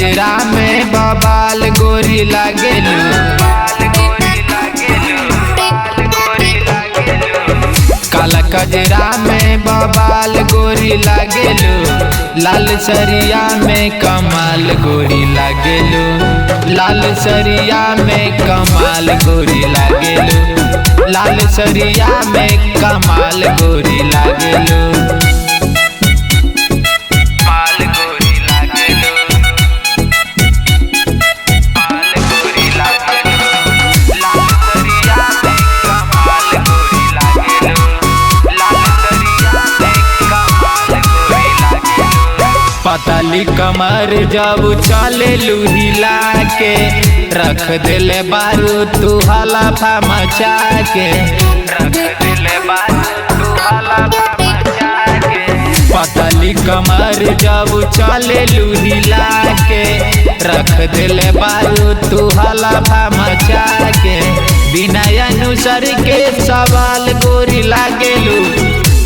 कजरा में बबाल गोरी लागेलू। काला कजरा में बबाल गोरी लागेलू। लाल सरिया में कमाल गोरी लागेलू। लाल सरिया में कमाल गोरी लागेलू। लाल सरिया में कमाल गोरी लागेलू। पतली कमर जब चले हिला के रख दिले बारू तू हलफा मचा के। रख दिले बारू तू हलफा मचा के। पतली कमर जब चले हिला के रख दिले बारू तू हलफा मचा के। बिना अनुसर के सवाल गोरी लागेलू।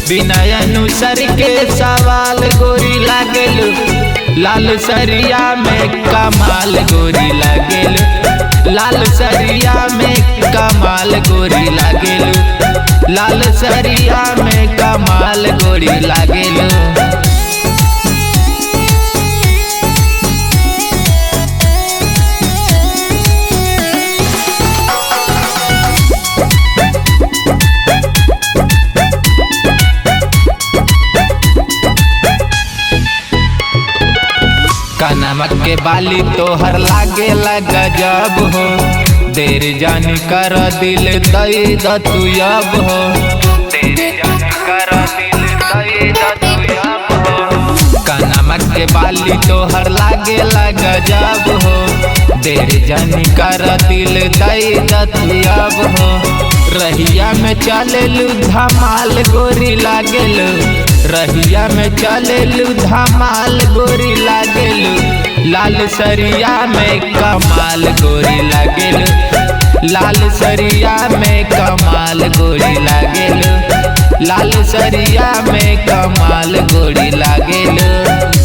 बिना अनुसर के सवाल गोरी लागेलू। लाल सरिया में कमाल गोरी लागेलू। लाल सरिया में कमाल गोरी लागेलू। लाल सरिया में कमाल गोरी लागेलू। कनमक के बाली तोहर लागे गजब हो। देर जान कर दिल दई दतु अब हो। देर जान कर दिल दई दतु अब हो। कनमक के बाली तोहर लागे गजब हो। देर जान कर दिल दई दतु अब हो। रहिया में चलेलू धमाल गोरी लागेलू। रहिया में चलेलू धमाल गोरी लागेलू। लाल सरिया में कमाल गोरी लागेलू। लाल सरिया में कमाल गोरी लागेलू। लाल सरिया में कमाल गोरी लागेलू।